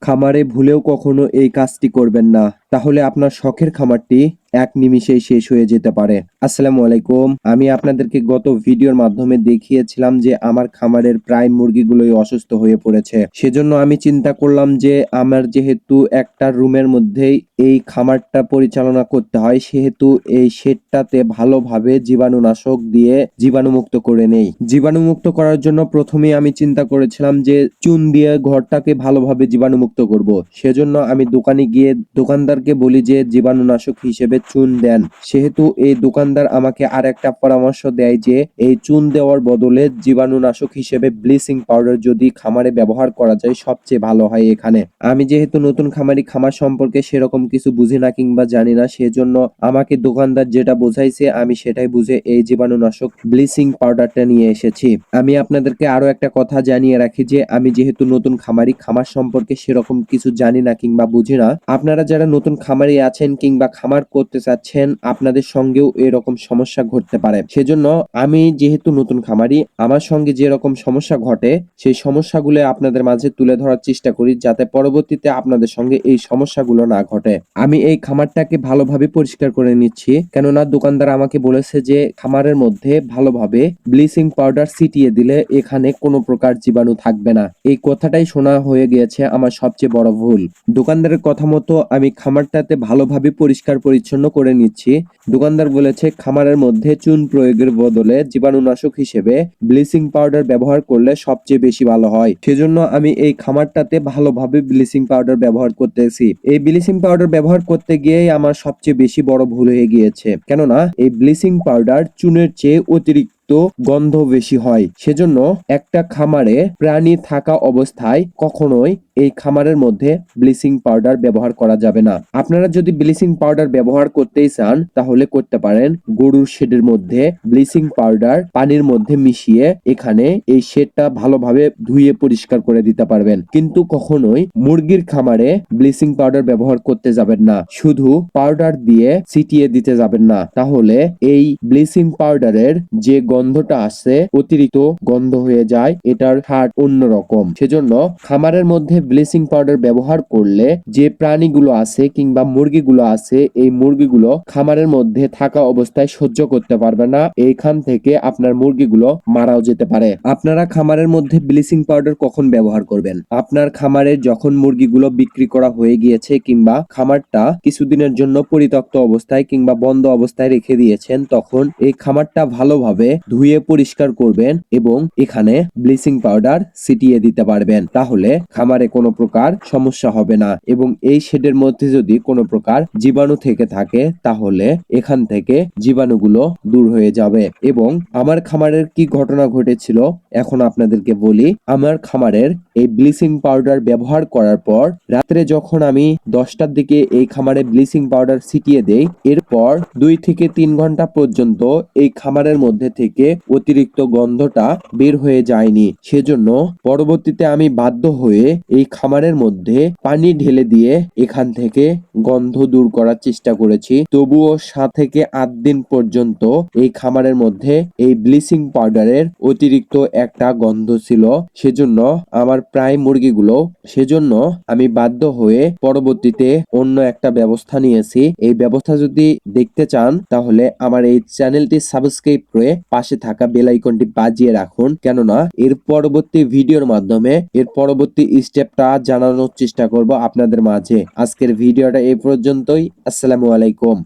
খামারে ভুলেও কখনো এই কাজটি করবেন না, তাহলে আপনার শখের খামারটি এক নিমিষেই শেষ হয়ে যেতে পারে। আসসালামু আলাইকুম। আমি আপনাদেরকে গত ভিডিওর মাধ্যমে দেখিয়েছিলাম যে আমার খামারের প্রায় মুরগিগুলোই অসুস্থ হয়ে পড়েছে। সেজন্য আমি চিন্তা করলাম যে আমার যেহেতু একটা রুমের মধ্যেই এই খামারটা পরিচালনা করতে হয়, সেহেতু এই শেডটাতে ভালোভাবে জীবাণুনাশক দিয়ে জীবাণুমুক্ত করে নেই। জীবাণুমুক্ত করার জন্য প্রথমেই আমি চিন্তা করেছিলাম যে চুন দিয়ে ঘরটাকে ভালোভাবে জীবাণুমুক্ত করব। সেজন্য আমি দোকানে গিয়ে দোকানদারকে বলি যে জীবাণুনাশক হিসেবে চুন দেন। সেহেতু এই দোকানদার আমাকে আর একটা পরামর্শ দেয় যে এই চুন দেওয়ার বদলে জীবাণুনাশক হিসেবে ব্লিচিং পাউডার যদি খামারে ব্যবহার করা যায় সবচেয়ে ভালো হয়। এখানে আমি যেহেতু নতুন খামারি, খামার সম্পর্কে সেরকম কিছু বুঝি না কিংবা জানি না, সেজন্য আমাকে দোকানদার যেটা বোঝাইছে আমি সেটাই বুঝে এই জীবাণুনাশক ব্লিচিং পাউডারটা নিয়ে এসেছি। আমি আপনাদেরকে আরো একটা কথা জানিয়ে রাখি যে আমি যেহেতু নতুন খামারি, খামার সম্পর্কে সেরকম কিছু জানি না কিংবা বুঝি না। আপনারা যারা নতুন খামারি আছেন কিংবা খামার করতে চাচ্ছেন, আপনাদের সঙ্গেও এরকম সমস্যা ঘটতে পারে। সেজন্য আমি যেহেতু নতুন খামারি, আমার সঙ্গে যেরকম সমস্যা ঘটে সেই সমস্যাগুলো আপনাদের মাঝে তুলে ধরার চেষ্টা করি, যাতে পরবর্তীতে আপনাদের সঙ্গে এই সমস্যাগুলো না ঘটে। আমি এই খামারটাকে ভালোভাবে পরিষ্কার করে নিচ্ছি, কেননা দোকানদার আমাকে বলেছে যে খামারের মধ্যে ভালোভাবে ব্লিচিং পাউডার ছিটিয়ে দিলে এখানে কোনো প্রকার জীবাণু থাকবে না। এই কথাটাই শোনা হয়ে গিয়েছে আমার সবচেয়ে বড় ভুল। দোকানদারের কথা মতো আমি খামারটাতে ভালোভাবে পরিষ্কার পরিচ্ছন্ন করে নিচ্ছি। দোকানদার বলেছে খামারের মধ্যে চুন প্রয়োগের বদলে জীবাণুনাশক হিসেবে ব্লিচিং পাউডার ব্যবহার করলে সবচেয়ে বেশি ভালো হয়। সেজন্য আমি এই খামারটাতে ভালোভাবে ব্লিচিং পাউডার ব্যবহার করতেছি। এই ব্লিচিং পাউডার ব্যবহার করতে গিয়েই আমার সবচেয়ে বেশি বড় ভুল হয়ে গিয়েছে, কেননা এই ব্লিচিং পাউডার চুনের চেয়ে অতিরিক্ত গন্ধ বেশি হয়। সেজন্য একটা খামারে প্রাণী থাকা অবস্থায় কখনোই এই খামারের মধ্যে ব্লিচিং পাউডার ব্যবহার করা যাবে না। আপনারা যদি ব্লিচিং পাউডার ব্যবহার করতেই চান তাহলে করতে পারেন গরুর শেডের মধ্যে ব্লিচিং পাউডার পানির মধ্যে মিশিয়ে এখানে এই শেডটা ভালোভাবে ধুয়ে পরিষ্কার করে দিতে পারবেন। কিন্তু কখনোই মুরগির খামারে ব্লিচিং পাউডার ব্যবহার করতে যাবেন না, শুধু পাউডার দিয়ে ছিটিয়ে দিতে যাবেন না, তাহলে এই ব্লিচিং পাউডারের যে গন্ধটা আছে অতিরিক্ত গন্ধ হয়ে যায়, এটার স্বাদ অন্যরকম। সেজন্য খামারের মধ্যে ব্লিচিং পাউডার ব্যবহার করলে যে প্রাণীগুলো আছে কিংবা মুরগিগুলো আছে, এই মুরগিগুলো খামারের মধ্যে থাকা অবস্থায় সহ্য করতে পারবে না। এইখান থেকে আপনার মুরগিগুলো মারাও যেতে পারে। আপনারা খামারের মধ্যে ব্লিচিং পাউডার কখন ব্যবহার করবেন? আপনার খামারে যখন মুরগিগুলো বিক্রি করা হয়ে গিয়েছে কিংবা খামারটা কিছুদিনের জন্য পরিত্যক্ত অবস্থায় কিংবা বন্ধ অবস্থায় রেখে দিয়েছেন, তখন এই খামারটা ভালোভাবে ধুয়ে পরিষ্কার করবেন এবং এখানে ব্লিচিং পাউডার ছিটিয়ে দিতে পারবেন। তাহলে খামারে কোনো প্রকার সমস্যা হবে না এবং এই শেডের মধ্যে যদি কোনো প্রকার জীবাণু থেকে থাকে তাহলে এখান থেকে জীবাণুগুলো দূর হয়ে যাবে। এবং আমার খামারের কি ঘটনা ঘটেছিল এখন আপনাদেরকে বলি। আমার খামারের এই ব্লিচিং পাউডার ব্যবহার করার পর রাত্রে যখন আমি 10টার দিকে এই খামারে ব্লিচিং পাউডার ছিটিয়ে দেই, এরপর 2 থেকে 3 ঘন্টা পর্যন্ত এই খামারের মধ্যে থেকে অতিরিক্ত গন্ধটা বের হয়ে যায়নি। সেজন্য পরবর্তীতে আমি বাধ্য হয়ে এই খামারের মধ্যে পানি ঢেলে দিয়ে এখান থেকে গন্ধ দূর করার চেষ্টা করেছি। তবুও 7 থেকে 8 দিন পর্যন্ত এই খামারের মধ্যে এই ব্লিচিং পাউডারের অতিরিক্ত একটা গন্ধ ছিল। সেজন্য আমার প্রায় মুরগিগুলো, সেজন্য আমি বাধ্য হয়ে পরবর্তীতে অন্য একটা ব্যবস্থা নিয়েছি। এই ব্যবস্থা যদি দেখতে চান তাহলে আমার এই চ্যানেলটি সাবস্ক্রাইব করে পাশে থাকা বেল আইকনটি বাজিয়ে রাখুন, কেননা এর পরবর্তী ভিডিওর মাধ্যমে এর পরবর্তী স্টেপটা জানানোর চেষ্টা করব আপনাদের মাঝে। আজকের ভিডিওটা এই পর্যন্তই। আসসালামু আলাইকুম।